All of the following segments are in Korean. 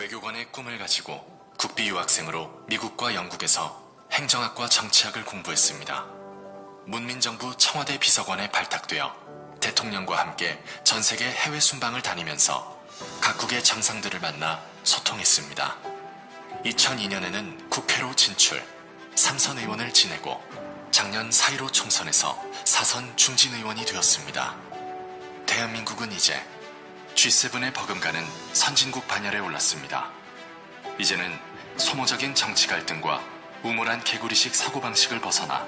외교관의 꿈을 가지고 국비 유학생으로 미국과 영국에서 행정학과 정치학을 공부했습니다. 문민정부 청와대 비서관에 발탁되어 대통령과 함께 전 세계 해외 순방을 다니면서 각국의 정상들을 만나 소통했습니다. 2002년에는 국회로 진출, 3선 의원을 지내고 작년 4.15 총선에서 4선 중진 의원이 되었습니다. 대한민국은 이제 G7에 버금가는 선진국 반열에 올랐습니다. 이제는 소모적인 정치 갈등과 우물한 개구리식 사고방식을 벗어나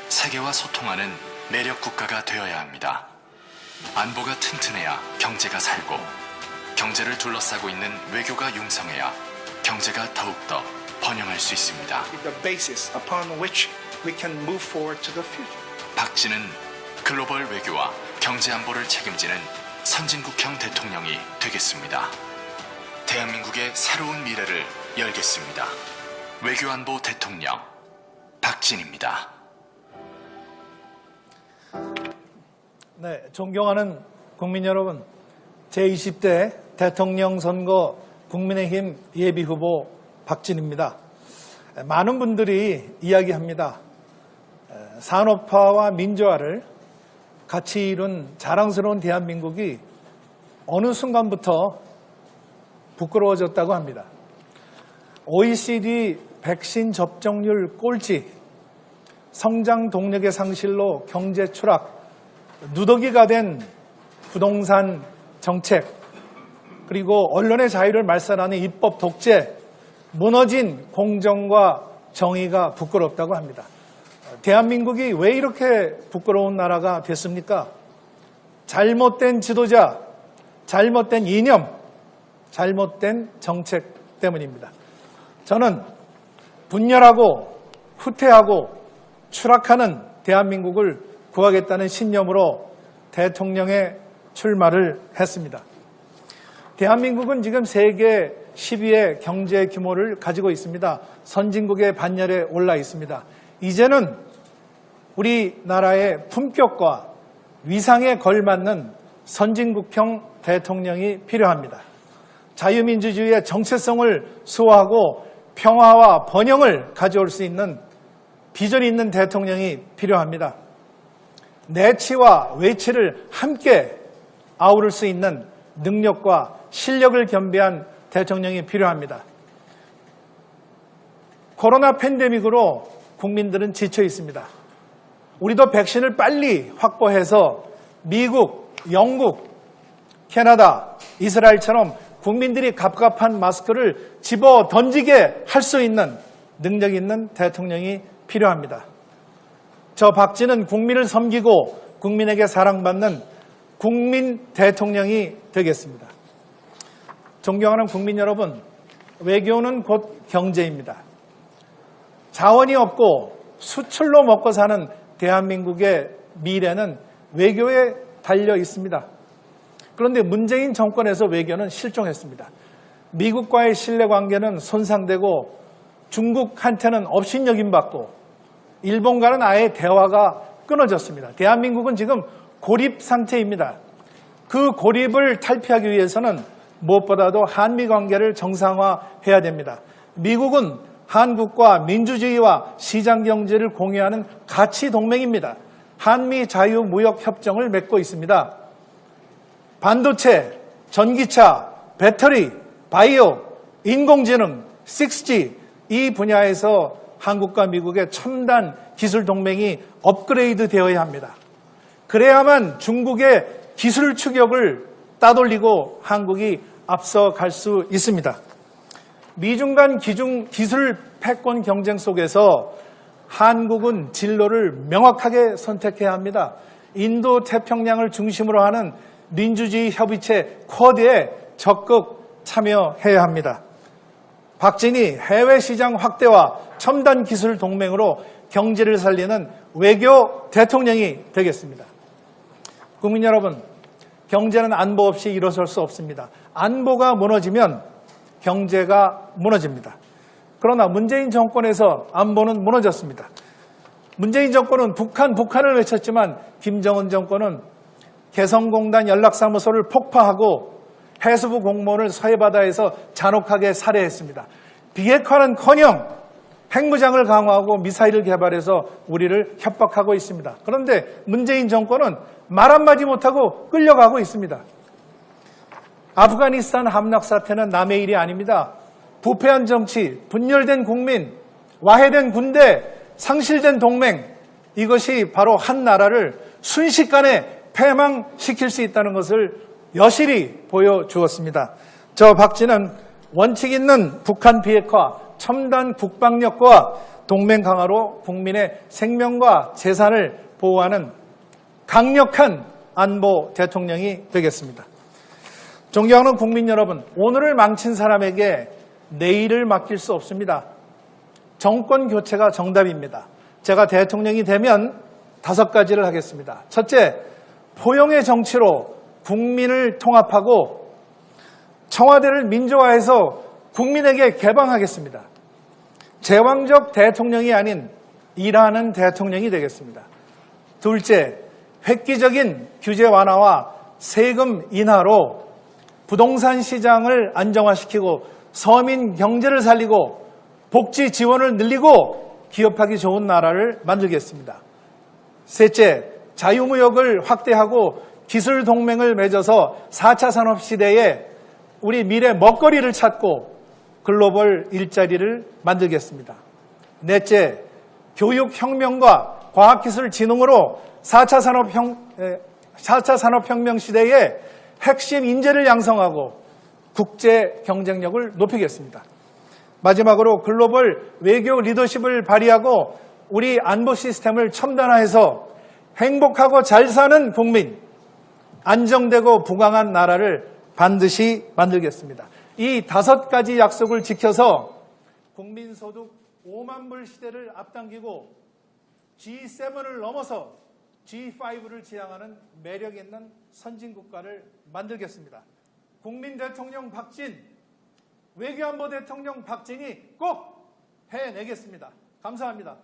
세계와 소통하는 매력 국가가 되어야 합니다. 안보가 튼튼해야 경제가 살고, 경제를 둘러싸고 있는 외교가 융성해야 경제가 더욱더 번영할 수 있습니다. 박지는 글로벌 외교와 경제 안보를 책임지는 선진국형 대통령이 되겠습니다. 대한민국의 새로운 미래를 열겠습니다. 외교안보 대통령 박진입니다. 네, 존경하는 국민 여러분, 제20대 대통령 선거 국민의힘 예비후보 박진입니다. 많은 분들이 이야기합니다. 산업화와 민주화를 같이 이룬 자랑스러운 대한민국이 어느 순간부터 부끄러워졌다고 합니다. OECD 백신 접종률 꼴찌, 성장 동력의 상실로 경제 추락, 누더기가 된 부동산 정책, 그리고 언론의 자유를 말살하는 입법 독재, 무너진 공정과 정의가 부끄럽다고 합니다. 대한민국이 왜 이렇게 부끄러운 나라가 됐습니까? 잘못된 지도자, 잘못된 이념, 잘못된 정책 때문입니다. 저는 분열하고 후퇴하고 추락하는 대한민국을 구하겠다는 신념으로 대통령에 출마를 했습니다. 대한민국은 지금 세계 10위의 경제 규모를 가지고 있습니다. 선진국의 반열에 올라 있습니다. 이제는 우리나라의 품격과 위상에 걸맞는 선진국형 대통령이 필요합니다. 자유민주주의의 정체성을 수호하고 평화와 번영을 가져올 수 있는 비전이 있는 대통령이 필요합니다. 내치와 외치를 함께 아우를 수 있는 능력과 실력을 겸비한 대통령이 필요합니다. 코로나 팬데믹으로 국민들은 지쳐 있습니다. 우리도 백신을 빨리 확보해서 미국, 영국, 캐나다, 이스라엘처럼 국민들이 갑갑한 마스크를 집어 던지게 할 수 있는 능력 있는 대통령이 필요합니다. 저 박지는 국민을 섬기고 국민에게 사랑받는 국민 대통령이 되겠습니다. 존경하는 국민 여러분, 외교는 곧 경제입니다. 자원이 없고 수출로 먹고 사는 대한민국의 미래는 외교에 달려 있습니다. 그런데 문재인 정권에서 외교는 실종했습니다. 미국과의 신뢰관계는 손상되고 중국한테는 업신여김받고 일본과는 아예 대화가 끊어졌습니다. 대한민국은 지금 고립 상태입니다. 그 고립을 탈피하기 위해서는 무엇보다도 한미관계를 정상화해야 됩니다. 미국은 한국과 민주주의와 시장경제를 공유하는 가치 동맹입니다. 한미 자유무역협정을 맺고 있습니다. 반도체, 전기차, 배터리, 바이오, 인공지능, 6G 이 분야에서 한국과 미국의 첨단 기술 동맹이 업그레이드 되어야 합니다. 그래야만 중국의 기술 추격을 따돌리고 한국이 앞서갈 수 있습니다. 미중 간 기술 패권 경쟁 속에서 한국은 진로를 명확하게 선택해야 합니다. 인도 태평양을 중심으로 하는 민주주의 협의체 쿼드에 적극 참여해야 합니다. 박진이 해외 시장 확대와 첨단 기술 동맹으로 경제를 살리는 외교 대통령이 되겠습니다. 국민 여러분, 경제는 안보 없이 일어설 수 없습니다. 안보가 무너지면 경제가 무너집니다. 그러나 문재인 정권에서 안보는 무너졌습니다. 문재인 정권은 북한을 외쳤지만 김정은 정권은 개성공단 연락사무소를 폭파하고 해수부 공무원을 서해바다에서 잔혹하게 살해했습니다. 비핵화는커녕 핵무장을 강화하고 미사일을 개발해서 우리를 협박하고 있습니다. 그런데 문재인 정권은 말 한마디 못하고 끌려가고 있습니다. 아프가니스탄 함락 사태는 남의 일이 아닙니다. 부패한 정치, 분열된 국민, 와해된 군대, 상실된 동맹, 이것이 바로 한 나라를 순식간에 패망시킬 수 있다는 것을 여실히 보여주었습니다. 저 박쥐는 원칙 있는 북한 비핵화, 첨단 국방력과 동맹 강화로 국민의 생명과 재산을 보호하는 강력한 안보 대통령이 되겠습니다. 존경하는 국민 여러분, 오늘을 망친 사람에게 내일을 맡길 수 없습니다. 정권 교체가 정답입니다. 제가 대통령이 되면 5가지를 하겠습니다. 첫째, 포용의 정치로 국민을 통합하고 청와대를 민주화해서 국민에게 개방하겠습니다. 제왕적 대통령이 아닌 일하는 대통령이 되겠습니다. 둘째, 획기적인 규제 완화와 세금 인하로 부동산 시장을 안정화시키고 서민 경제를 살리고 복지 지원을 늘리고 기업하기 좋은 나라를 만들겠습니다. 셋째, 자유무역을 확대하고 기술 동맹을 맺어서 4차 산업 시대에 우리 미래 먹거리를 찾고 글로벌 일자리를 만들겠습니다. 넷째, 교육혁명과 과학기술진흥으로 4차 산업혁명 시대에 핵심 인재를 양성하고 국제 경쟁력을 높이겠습니다. 마지막으로 글로벌 외교 리더십을 발휘하고 우리 안보 시스템을 첨단화해서 행복하고 잘 사는 국민, 안정되고 부강한 나라를 반드시 만들겠습니다. 이 5가지 약속을 지켜서 국민소득 5만 불 시대를 앞당기고 G7을 넘어서 G5를 지향하는 매력 있는 선진국가를 만들겠습니다. 국민 대통령 박진, 외교안보 대통령 박진이 꼭 해내겠습니다. 감사합니다.